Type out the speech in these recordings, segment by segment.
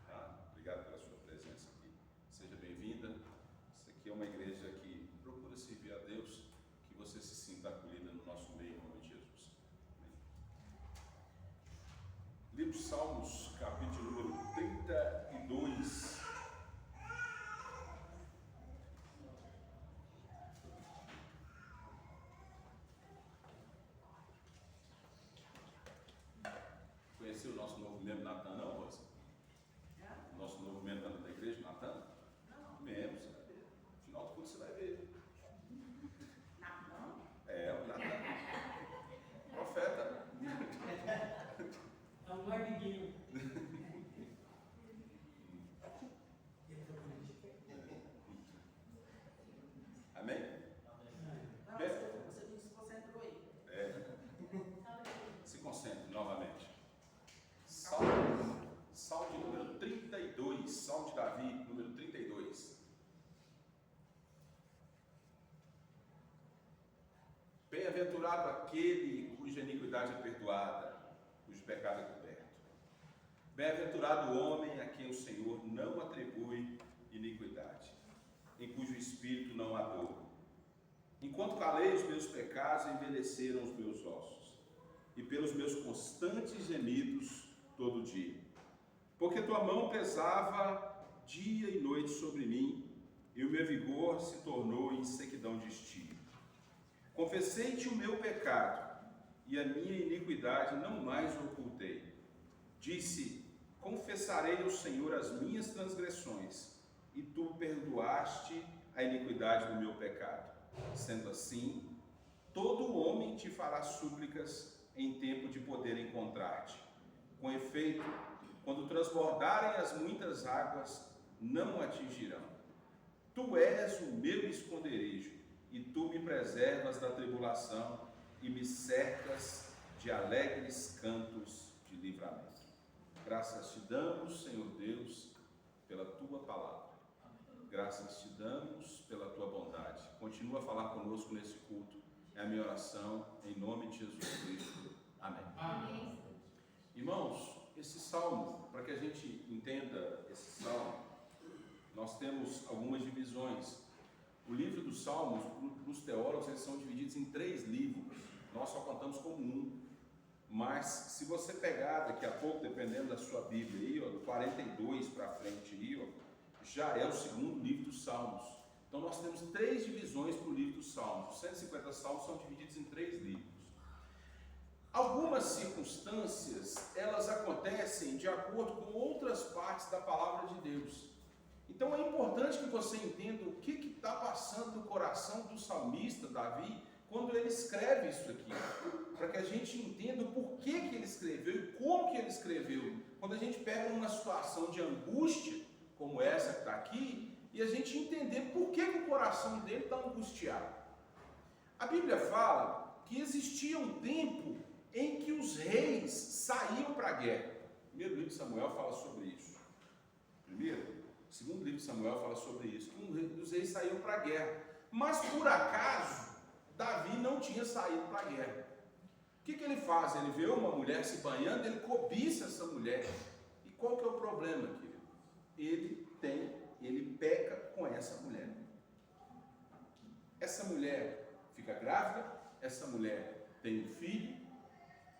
Tá? Obrigado pela sua presença aqui. Seja bem-vinda. Isso aqui é uma igreja que procura servir a Deus, que você se sinta acolhida no nosso meio, em nome de Jesus. Amém. Livro de Salmos, capítulo número 32. Conheceu o nosso novo membro Natan, não, Rosa? O nosso novo membro da igreja, Natan? Não. Membro, você vai ver. No final do curso você vai ver. Natan? É, o Natan. Profeta. É um guardiguinho. Amém? Não, você me desconcentrou aí. Se concentre novamente. Salmo de número 32. Salmo de Davi, número 32. Bem-aventurado aquele cuja iniquidade é perdoada, cujo pecado é coberto. Bem-aventurado o homem a quem o Senhor não atribui iniquidade, em cujo espírito não há dor. Enquanto calei os meus pecados, envelheceram os meus ossos, e pelos meus constantes gemidos todo dia. Porque tua mão pesava dia e noite sobre mim, e o meu vigor se tornou em sequidão de estio. Confessei-te o meu pecado, e a minha iniquidade não mais ocultei. Disse: confessarei ao Senhor as minhas transgressões, e tu perdoaste a iniquidade do meu pecado. Sendo assim, todo homem te fará súplicas em tempo de poder encontrar-te. Com efeito, quando transbordarem as muitas águas, não atingirão. Tu és o meu esconderijo, e tu me preservas da tribulação, e me cercas de alegres cantos de livramento. Graças te damos, Senhor Deus, pela tua palavra. Graças te damos pela tua bondade. Continua a falar conosco nesse culto. É a minha oração, em nome de Jesus Cristo. Amém. Amém. Irmãos, esse salmo, para que a gente entenda esse salmo, nós temos algumas divisões. O livro dos Salmos, para os teólogos, eles são divididos em 3 livros. Nós só contamos como um. Mas, se você pegar daqui a pouco, dependendo da sua Bíblia, aí, ó, do 42 para frente, aí, ó, já é o segundo livro dos Salmos. Então, nós temos 3 divisões para o livro dos Salmos. Os 150 Salmos são divididos em 3 livros. Algumas circunstâncias, elas acontecem de acordo com outras partes da palavra de Deus. Então é importante que você entenda o que está passando no coração do salmista Davi quando ele escreve isso aqui, para que a gente entenda o porquê que ele escreveu e como que ele escreveu. Quando a gente pega uma situação de angústia, como essa que está aqui, e a gente entender por que o coração dele está angustiado. A Bíblia fala que existia um tempo em que os reis saíam para a guerra. O primeiro livro de Samuel fala sobre isso. O segundo livro de Samuel fala sobre isso, que os reis saíam para a guerra. Mas por acaso, Davi não tinha saído para a guerra. O que ele faz? Ele vê uma mulher se banhando, ele cobiça essa mulher. E qual que é o problema, querido? Ele peca com essa mulher. Essa mulher fica grávida, essa mulher tem um filho,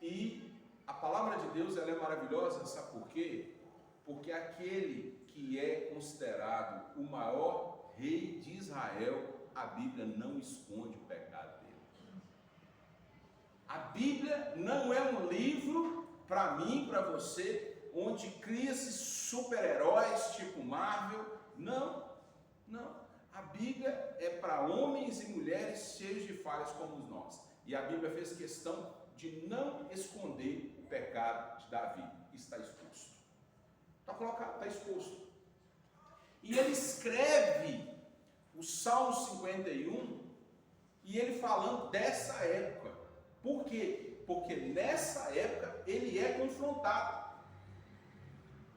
e a palavra de Deus ela é maravilhosa, sabe por quê? Porque aquele que é considerado o maior rei de Israel, a Bíblia não esconde o pecado dele. A Bíblia não é um livro para mim, para você, onde cria-se super-heróis tipo Marvel. Não. A Bíblia é para homens e mulheres cheios de falhas como nós. E a Bíblia fez questão de não esconder o pecado de Davi. Está exposto. Está colocado, está exposto. E ele escreve o Salmo 51 e ele falando dessa época. Por quê? Porque nessa época ele é confrontado.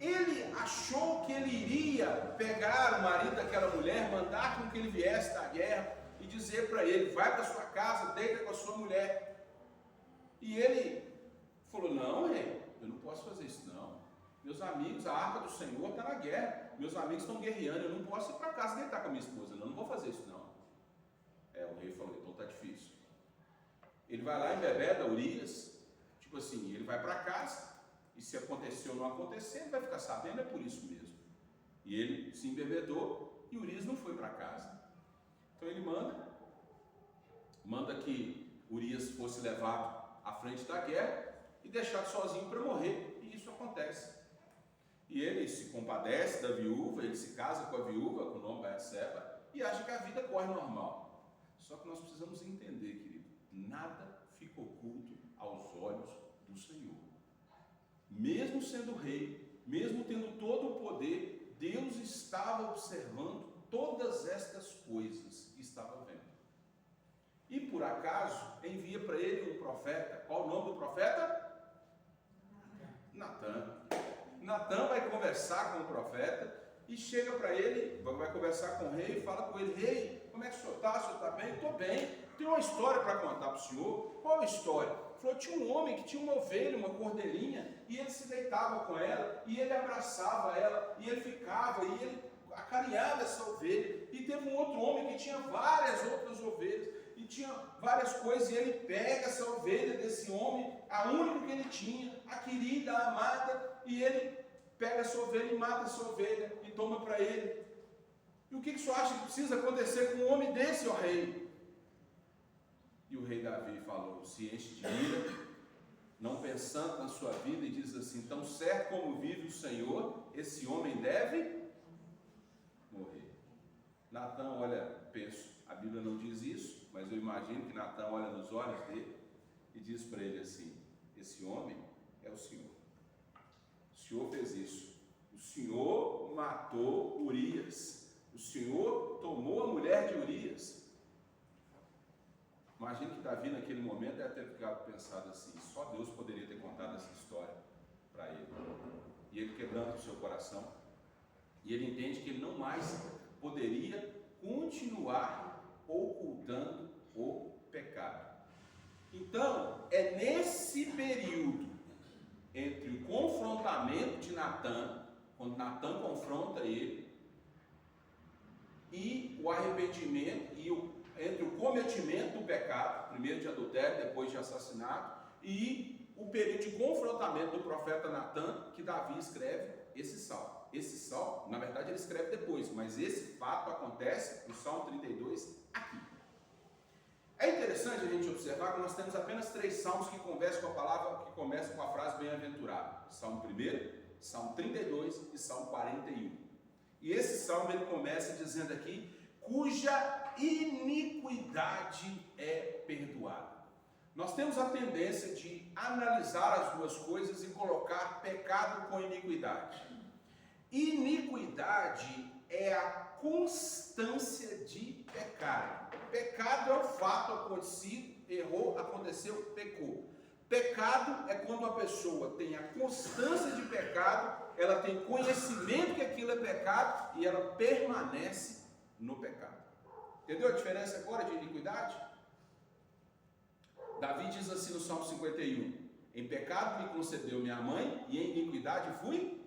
Ele achou que ele iria pegar o marido daquela mulher, mandar com que ele viesse da guerra e dizer para ele: vai para sua casa, deita com a sua mulher. E ele falou: não, rei, eu não posso fazer isso não. Meus amigos, a arca do Senhor está na guerra. Meus amigos estão guerreando. Eu não posso ir para casa deitar com a minha esposa. Não vou fazer isso não. O rei falou, então está difícil. Ele vai lá em embebeda Urias. Tipo assim, ele vai para casa. E se aconteceu ou não acontecer, ele vai ficar sabendo, é por isso mesmo. E ele se embebedou e Urias não foi para casa. Então ele manda que Urias fosse levado à frente da guerra e deixado sozinho para morrer. E isso acontece. E ele se compadece da viúva, ele se casa com a viúva, com o nome Batseba, e acha que a vida corre normal. Só que nós precisamos entender, querido, nada fica oculto aos olhos do Senhor. Mesmo sendo rei, mesmo tendo todo o poder, Deus estava observando todas estas coisas e estava vendo. E por acaso envia para ele um profeta. Qual o nome do profeta? Natan. Natan vai conversar com o profeta e chega para ele, vai conversar com o rei e fala com ele: rei, como é que o senhor está? O senhor está bem? Estou bem. Tenho uma história para contar para o senhor. Qual a história? Ele falou: tinha um homem que tinha uma ovelha, uma cordeirinha, e ele se deitava com ela, e ele abraçava ela, e ele ficava, e ele acarinhava essa ovelha. E teve um outro homem que tinha várias outras ovelhas, e tinha várias coisas, e ele pega essa ovelha desse homem, a única que ele tinha, a querida, a amada, e ele pega essa ovelha e mata essa ovelha e toma para ele. E o que o senhor acha que precisa acontecer com um homem desse, ó rei? E o rei Davi falou, se enche de ira, não pensando na sua vida, e diz assim: tão certo como vive o Senhor, esse homem deve morrer. Natan olha, penso, a Bíblia não diz isso, mas eu imagino que Natan olha nos olhos dele e diz para ele assim: esse homem é o Senhor. O Senhor fez isso. O Senhor matou Urias. O Senhor tomou a mulher de Urias. Imagina que Davi naquele momento deve ter ficado pensado assim: só Deus poderia ter contado essa história para ele. E ele quebrando o seu coração. E ele entende que ele não mais poderia continuar ocultando o pecado. Então, é nesse período entre o confrontamento de Natan, quando Natan confronta ele, e o arrependimento, entre o cometimento do pecado, primeiro de adultério, depois de assassinato, e o período de confrontamento do profeta Natan, que Davi escreve esse salmo. Esse salmo, na verdade, ele escreve depois, mas esse fato acontece no Salmo 32, aqui. É interessante a gente observar que nós temos apenas 3 salmos que conversam com a palavra, que começam com a frase bem-aventurado. Salmo 1, Salmo 32 e Salmo 41. E esse salmo ele começa dizendo aqui: cuja iniquidade é perdoada. Nós temos a tendência de analisar as duas coisas e colocar pecado com iniquidade. Iniquidade é a constância de pecado. Pecado é o fato acontecido, errou, aconteceu, pecou. Pecado é quando a pessoa tem a constância de pecado, ela tem conhecimento que aquilo é pecado e ela permanece no pecado. Entendeu a diferença agora de iniquidade? Davi diz assim no Salmo 51: em pecado me concebeu minha mãe e em iniquidade fui.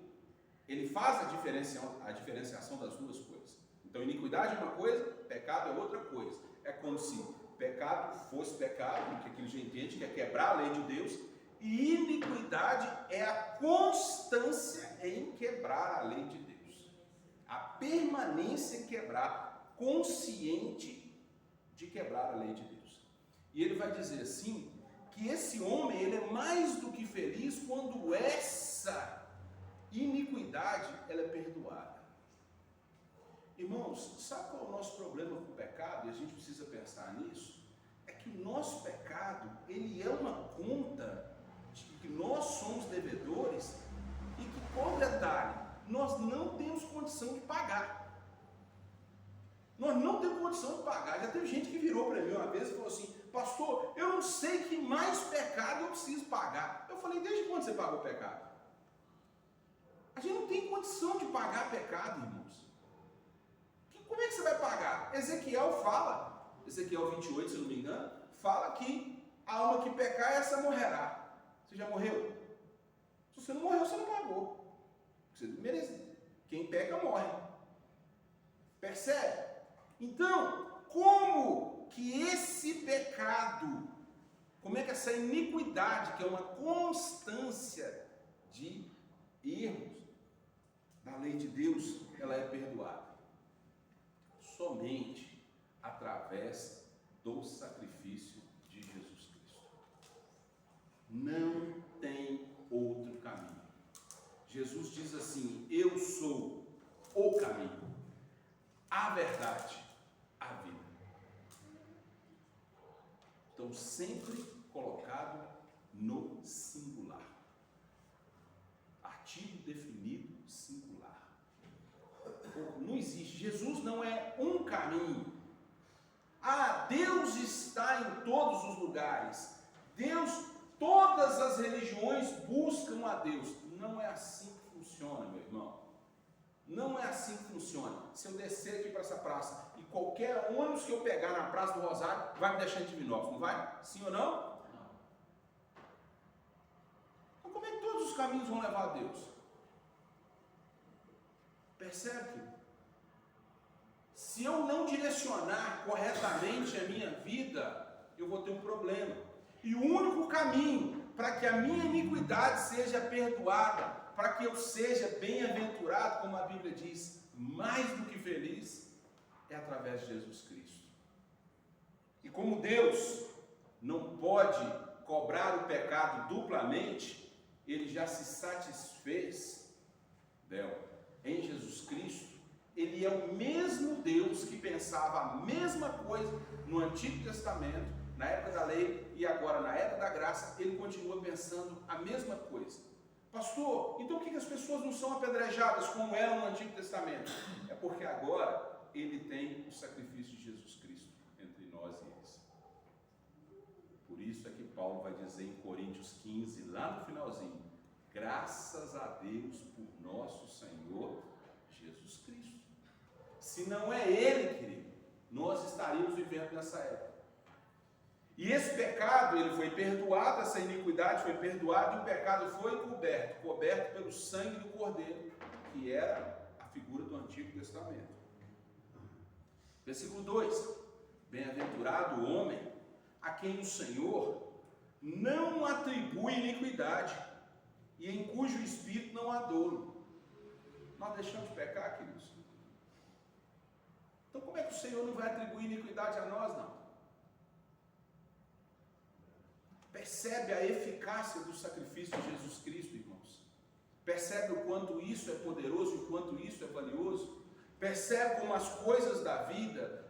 Ele faz a diferenciação das duas coisas. Então, iniquidade é uma coisa, pecado é outra coisa. É como se pecado fosse pecado, que aquilo já entende, que é quebrar a lei de Deus, e iniquidade é a constância em quebrar a lei de Deus. A permanência em quebrar, consciente de quebrar a lei de Deus. E ele vai dizer assim, que esse homem ele é mais do que feliz quando essa iniquidade ela é perdoada. Irmãos, sabe qual é o nosso problema com o pecado? E a gente precisa pensar nisso. É que o nosso pecado, ele é uma conta de que nós somos devedores e que, qual detalhe, nós não temos condição de pagar. Nós não temos condição de pagar. Já teve gente que virou para mim uma vez e falou assim: pastor, eu não sei que mais pecado eu preciso pagar. Eu falei: desde quando você pagou o pecado? A gente não tem condição de pagar pecado, irmãos. Como é que você vai pagar? Ezequiel fala, Ezequiel 28, se não me engano, fala que a alma que pecar, essa morrerá. Você já morreu? Se você não morreu, você não pagou. Você merece. Quem peca morre. Percebe? Então, como que esse pecado, como é que essa iniquidade, que é uma constância de erros da lei de Deus, ela é perdoada? Somente através do sacrifício de Jesus Cristo. Não tem outro caminho. Jesus diz assim: eu sou o caminho, a verdade, a vida. Então, sempre colocado no singular. Artigo definido singular. Não existe. Jesus não é um caminho. Ah, Deus está em todos os lugares. Todas as religiões buscam a Deus. Não é assim que funciona, meu irmão. Não é assim que funciona. Se eu descer aqui para essa praça e qualquer ônibus que eu pegar na Praça do Rosário vai me deixar em Divinópolis, não vai? Sim ou não? Não. Então como é que todos os caminhos vão levar a Deus? Percebe? Se eu não direcionar corretamente a minha vida, eu vou ter um problema. E o único caminho para que a minha iniquidade seja perdoada, para que eu seja bem-aventurado, como a Bíblia diz, mais do que feliz, é através de Jesus Cristo. E como Deus não pode cobrar o pecado duplamente, Ele já se satisfez dela em Jesus Cristo. Ele é o mesmo Deus que pensava a mesma coisa no Antigo Testamento, na época da lei, e agora na época da graça, Ele continua pensando a mesma coisa. Pastor, então por que as pessoas não são apedrejadas como eram no Antigo Testamento? É porque agora Ele tem o sacrifício de Jesus Cristo entre nós e eles. Por isso é que Paulo vai dizer em Coríntios 15, lá no finalzinho: graças a Deus por nosso Senhor Jesus Cristo. Se não é Ele, querido, nós estaríamos vivendo nessa época. E esse pecado, ele foi perdoado, essa iniquidade foi perdoada, e o pecado foi coberto pelo sangue do Cordeiro, que era a figura do Antigo Testamento. Versículo 2: bem-aventurado o homem a quem o Senhor não atribui iniquidade, e em cujo espírito não há dolo. Nós deixamos de pecar, queridos? Então como é que o Senhor não vai atribuir iniquidade a nós, não? Percebe a eficácia do sacrifício de Jesus Cristo, irmãos? Percebe o quanto isso é poderoso, o quanto isso é valioso? Percebe como as coisas da vida,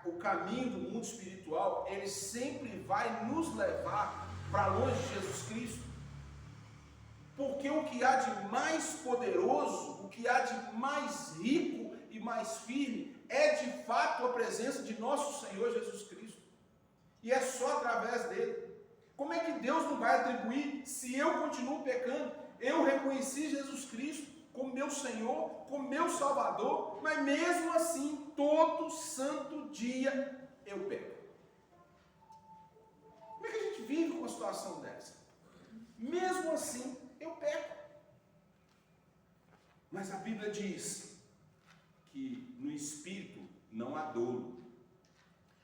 o caminho do mundo espiritual, ele sempre vai nos levar para longe de Jesus Cristo? Porque o que há de mais poderoso, o que há de mais rico e mais firme, é de fato a presença de nosso Senhor Jesus Cristo. E é só através dele. Como é que Deus não vai atribuir, se eu continuo pecando? Eu reconheci Jesus Cristo como meu Senhor, como meu Salvador, mas mesmo assim, todo santo dia eu peco. Como é que a gente vive com uma situação dessa? Mesmo assim, eu peco. Mas a Bíblia diz que no Espírito não há dolo.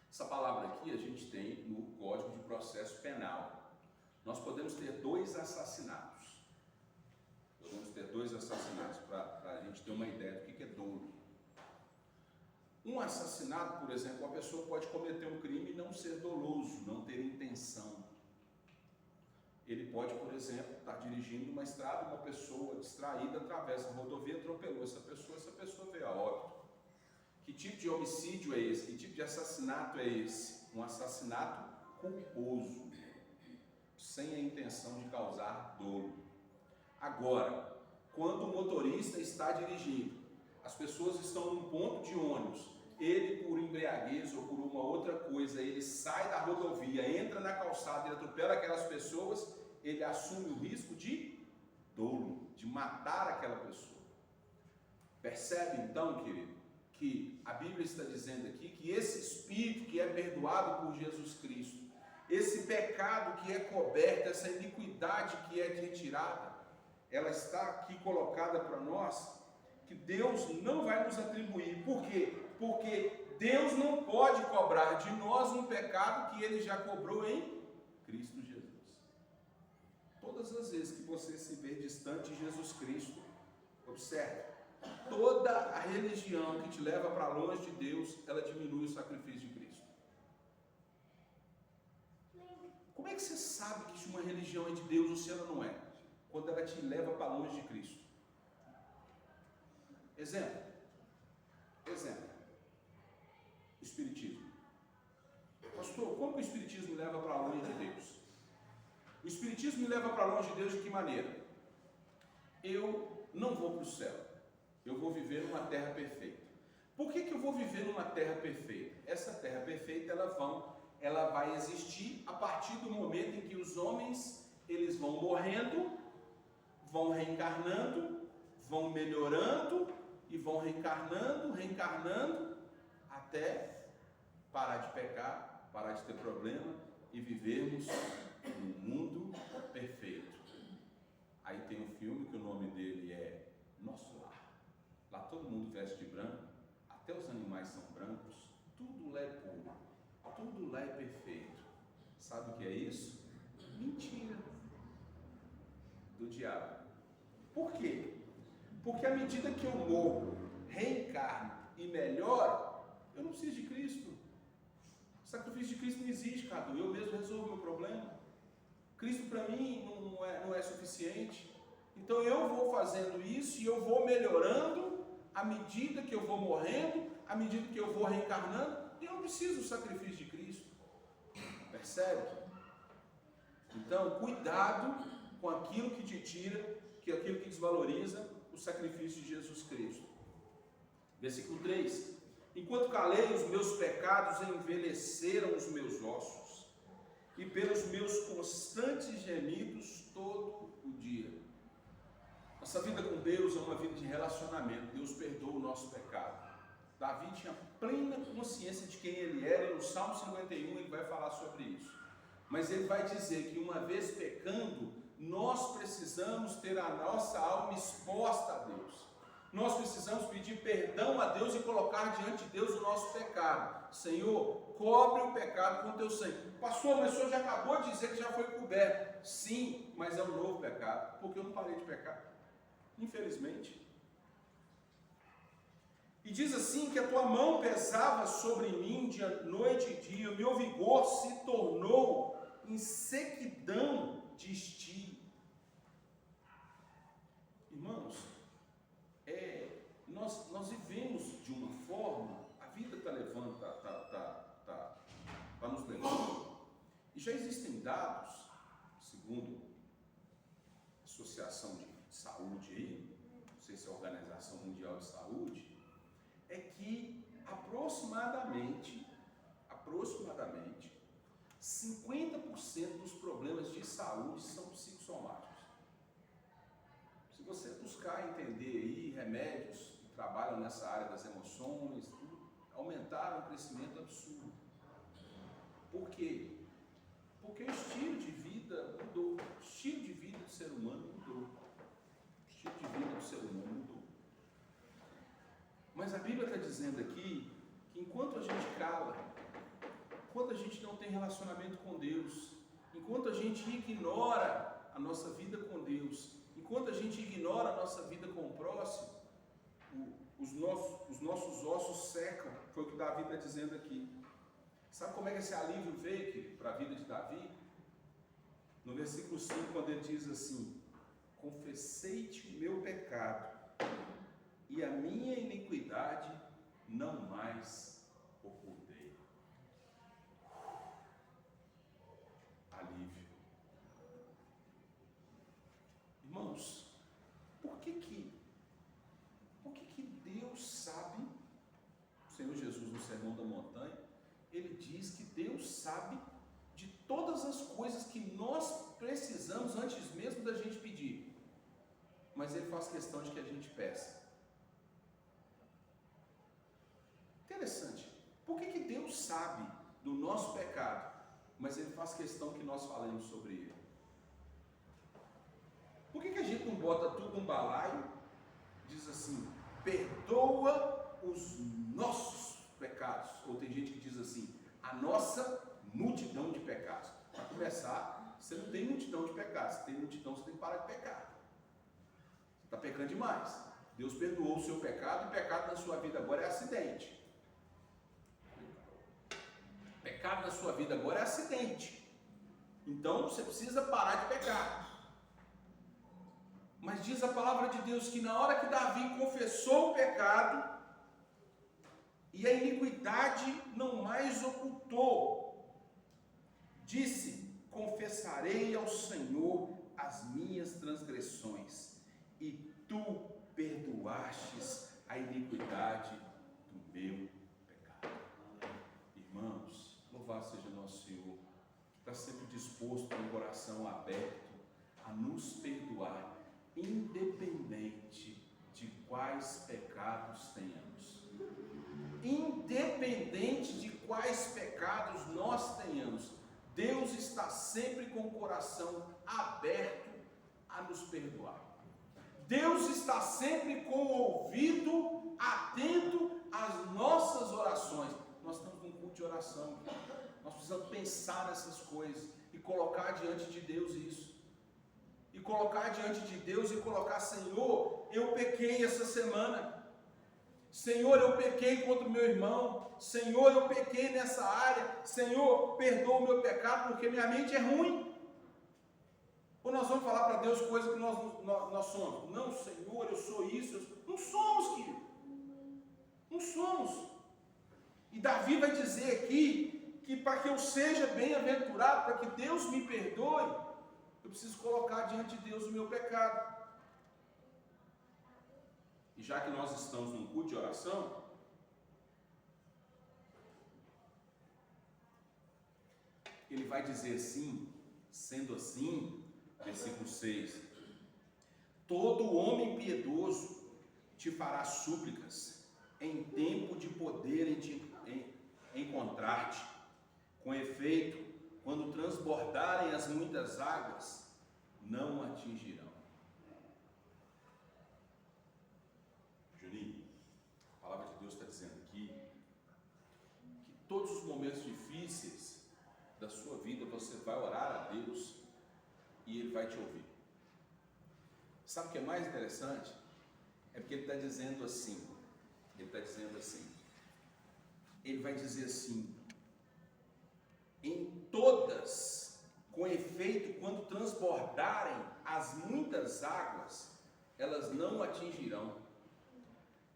Essa palavra aqui a gente tem no Código de Processo Penal. Nós podemos ter dois assassinatos. Para a gente ter uma ideia do que é dolo. Um assassinato, por exemplo, uma pessoa pode cometer um crime e não ser doloso, não ter intenção. Ele pode, por exemplo, estar dirigindo uma estrada, uma pessoa distraída atravessa a rodovia, atropelou essa pessoa veio a óbito. Que tipo de homicídio é esse? Que tipo de assassinato é esse? Um assassinato culposo, sem a intenção de causar dolo. Agora, quando o motorista está dirigindo, as pessoas estão num ponto de ônibus, ele por embriaguez ou por uma outra coisa, ele sai da rodovia, entra na calçada, ele atropela aquelas pessoas, ele assume o risco de dolo, de matar aquela pessoa. Percebe então, querido, que a Bíblia está dizendo aqui que esse espírito que é perdoado por Jesus Cristo, esse pecado que é coberto, essa iniquidade que é retirada, ela está aqui colocada para nós, que Deus não vai nos atribuir. Por quê? Porque Deus não pode cobrar de nós um pecado que Ele já cobrou em Cristo Jesus. Todas as vezes que você se vê distante de Jesus Cristo, observe, toda a religião que te leva para longe de Deus, ela diminui o sacrifício de Cristo. Como é que você sabe que uma religião é de Deus ou se ela não é? Quando ela te leva para longe de Cristo. Exemplo. Espiritismo. Pastor, como que o Espiritismo me leva para longe de Deus? O Espiritismo me leva para longe de Deus de que maneira? Eu não vou para o céu. Eu vou viver numa terra perfeita. Por que eu vou viver numa terra perfeita? Essa terra perfeita, ela vai existir a partir do momento em que os homens, eles vão morrendo, vão reencarnando, vão melhorando e vão reencarnando até parar de pecar, parar de ter problema e vivermos num mundo perfeito. Aí tem um filme que o nome dele é Nosso Lar. Lá todo mundo veste de branco, até os animais são brancos, tudo lá é puro, tudo lá é perfeito. Sabe o que é isso? Mentira do diabo. Por quê? Porque à medida que eu morro, reencarno e melhoro, eu não preciso de Cristo. O sacrifício de Cristo não existe, Cadu. Eu mesmo resolvo o meu problema. Cristo para mim não é suficiente. Então eu vou fazendo isso e eu vou melhorando à medida que eu vou morrendo, à medida que eu vou reencarnando, e eu não preciso do sacrifício de Cristo. Percebe? Então, cuidado com aquilo que te tira, aquilo que desvaloriza o sacrifício de Jesus Cristo. Versículo 3. Enquanto calei, os meus pecados envelheceram os meus ossos, e pelos meus constantes gemidos todo o dia. Nossa vida com Deus é uma vida de relacionamento. Deus perdoa o nosso pecado. Davi tinha plena consciência de quem ele era, e no Salmo 51 ele vai falar sobre isso. Mas ele vai dizer que uma vez pecando, nós precisamos ter a nossa alma exposta a Deus. Nós precisamos pedir perdão a Deus e colocar diante de Deus o nosso pecado. Senhor, cobre o pecado com o teu sangue. Pastor, mas o senhor já acabou de dizer que já foi coberto. Sim, mas é um novo pecado, porque eu não parei de pecar. Infelizmente. E diz assim que a tua mão pesava sobre mim dia, noite e dia, o meu vigor se tornou em sequidão de estio. Irmãos, nós vivemos de uma forma, a vida está levando, está nos levando, e já existem dados, segundo a Associação de Saúde aí, não sei se é a Organização Mundial de Saúde, é que aproximadamente 50% dos problemas de saúde são psicossomáticos. Se você buscar entender aí remédios que trabalham nessa área das emoções, aumentaram o crescimento absurdo. Por quê? Porque o estilo de vida mudou. O estilo de vida do ser humano mudou. O estilo de vida do ser humano mudou. Mas a Bíblia está dizendo aqui que enquanto a gente cala, enquanto a gente não tem relacionamento com Deus, enquanto a gente ignora a nossa vida com Deus, enquanto a gente ignora a nossa vida com o próximo, os nossos ossos secam. Foi o que Davi está dizendo aqui. Sabe como é que esse alívio veio para a vida de Davi? No versículo 5, quando ele diz assim: confessei-te o meu pecado, e a minha iniquidade não mais ocultei. Alívio. Irmãos, por que Deus sabe, o Senhor Jesus no Sermão da Montanha, ele diz que Deus sabe de todas as coisas que nós precisamos antes mesmo da gente pedir, mas ele faz questão de que a gente peça. Interessante. Por que Deus sabe do nosso pecado, mas ele faz questão que nós falemos sobre ele? Por que a gente não bota tudo num balaio? Diz assim, perdoa os nossos pecados. Ou tem gente que diz assim, a nossa multidão de pecados. Para começar, você não tem multidão de pecados. Se tem multidão, você tem que parar de pecar. Você está pecando demais. Deus perdoou o seu pecado, e pecado na sua vida agora é acidente. Pecado na sua vida agora é acidente. Então você precisa parar de pecar. Mas diz a palavra de Deus que na hora que Davi confessou o pecado, e a iniquidade não mais ocultou, disse, confessarei ao Senhor as minhas transgressões, e tu perdoastes a iniquidade do meu pecado. Irmãos, louvado seja nosso Senhor, que está sempre disposto, com o coração aberto, a nos perdoar, independente de quais pecados tenhamos. Independente de quais pecados nós tenhamos, Deus está sempre com o coração aberto a nos perdoar. Deus está sempre com o ouvido atento às nossas orações. Nós estamos num culto de oração. Nós precisamos pensar nessas coisas e colocar diante de Deus isso. E colocar diante de Deus e colocar, Senhor, eu pequei essa semana. Senhor, eu pequei contra o meu irmão. Senhor, eu pequei nessa área. Senhor, perdoa o meu pecado porque minha mente é ruim. Ou nós vamos falar para Deus coisas que nós somos? Não, Senhor, eu sou isso. Não somos, querido. Não somos. E Davi vai dizer aqui que para que eu seja bem-aventurado, para que Deus me perdoe, eu preciso colocar diante de Deus o meu pecado. E já que nós estamos num culto de oração, ele vai dizer assim, sendo assim, versículo 6, todo homem piedoso te fará súplicas em tempo de poder encontrar-te. Com efeito, quando transbordarem as muitas águas, não atingirão. Juninho, a palavra de Deus está dizendo aqui que todos os momentos difíceis da sua vida você vai orar a Deus e Ele vai te ouvir. Sabe o que é mais interessante? É porque Ele está dizendo assim, Ele vai dizer assim, em todas, com efeito, quando transbordarem as muitas águas, elas não atingirão.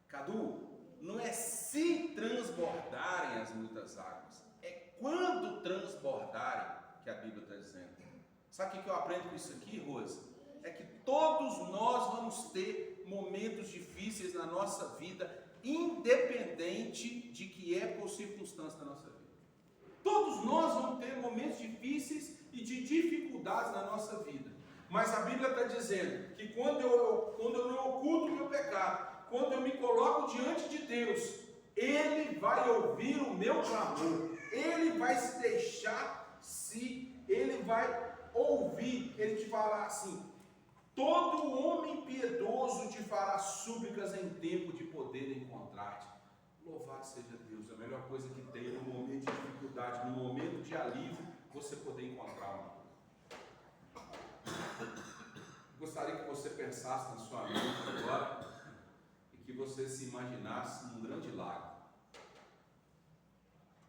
Cadu, não é se transbordarem as muitas águas, é quando transbordarem, que a Bíblia está dizendo. Sabe o que eu aprendo com isso aqui, Rose? É que todos nós vamos ter momentos difíceis na nossa vida, independente de que época ou circunstância da nossa vida. Todos nós vamos ter momentos difíceis e de dificuldades na nossa vida. Mas a Bíblia está dizendo que quando eu não oculto o meu pecado, quando eu me coloco diante de Deus, Ele vai ouvir o meu clamor, Ele vai se deixar, Ele vai ouvir, Ele te falar assim, todo homem piedoso te fará súplicas em tempo de poder encontrar-te. Louvado seja Deus, a melhor coisa que tem no momento de dificuldade, no momento de alívio, você poder encontrar um. Gostaria que você pensasse na sua mente agora e que você se imaginasse num grande lago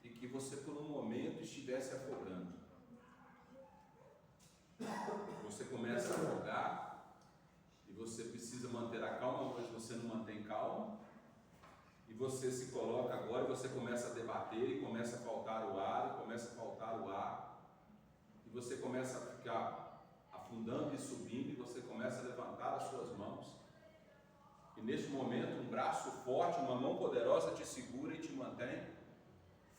e que você por um momento estivesse afogando. Você começa a afogar e você precisa manter a calma, mas você não mantém calma. E você se coloca agora e você começa a debater e começa a faltar o ar, e você começa a ficar afundando e subindo, e você começa a levantar as suas mãos. E neste momento, um braço forte, uma mão poderosa te segura e te mantém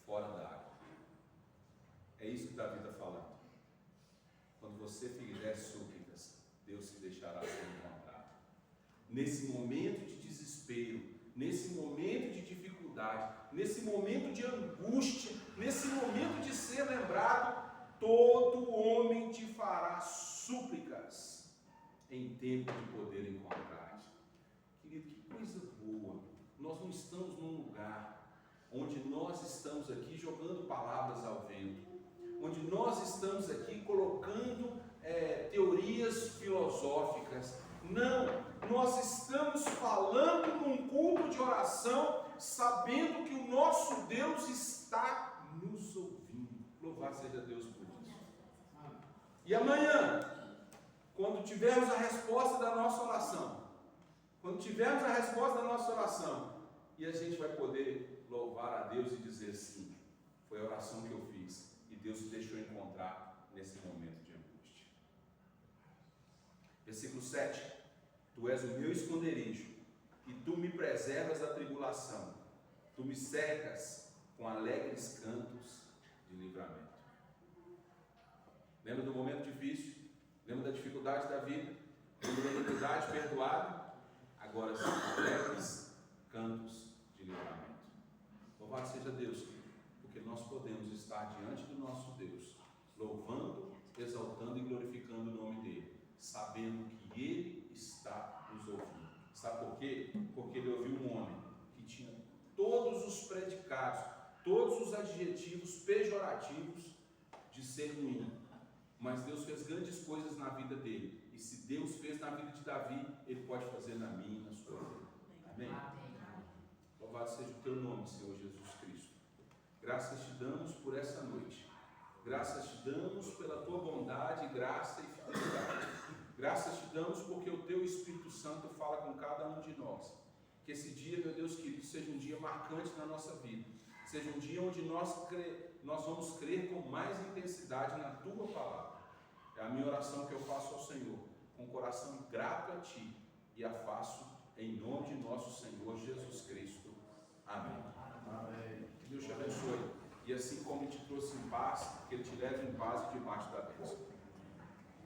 fora da água. É isso que Davi está falando. Quando você fizer súplicas, Deus se deixará ser encontrado. Nesse momento de desespero, nesse momento de dificuldade, nesse momento de angústia, nesse momento de ser lembrado, todo homem te fará súplicas em tempo de poder encontrar-te. Querido, que coisa boa. Nós não estamos num lugar onde nós estamos aqui jogando palavras ao vento, onde nós estamos aqui colocando teorias filosóficas. Não, nós estamos falando num culto de oração, sabendo que o nosso Deus está nos ouvindo. Louvado seja Deus por isso. E amanhã, quando tivermos a resposta da nossa oração, e a gente vai poder louvar a Deus e dizer assim: foi a oração que eu fiz e Deus me deixou encontrar nesse momento de angústia. Versículo 7: Tu és o meu esconderijo e tu me preservas da tribulação, tu me cercas com alegres cantos de livramento. Lembra do momento difícil? Lembra da dificuldade da vida? Lembra da iniquidade perdoada? Agora são alegres cantos de livramento. Louvado seja Deus, porque nós podemos estar diante do nosso Deus, louvando, exaltando e glorificando o nome dele, sabendo que ele está nos ouvindo. Sabe por quê? Porque ele ouviu um homem que tinha todos os predicados, todos os adjetivos pejorativos de ser ruim, mas Deus fez grandes coisas na vida dele. E se Deus fez na vida de Davi, ele pode fazer na minha e na sua vida. Amém? Louvado seja o teu nome, Senhor Jesus Cristo. Graças te damos por essa noite. Graças te damos pela tua bondade, graça e fidelidade. Graças te damos porque o teu Espírito Santo fala com cada um de nós. Que esse dia, meu Deus querido, seja um dia marcante na nossa vida. Seja um dia onde nós vamos crer com mais intensidade na tua palavra. É a minha oração que eu faço ao Senhor, com o coração grato a ti, e a faço em nome de nosso Senhor Jesus Cristo. Amém. Amém. Que Deus te abençoe. E assim como Ele te trouxe em paz, que Ele te leve em paz e debaixo da bênção.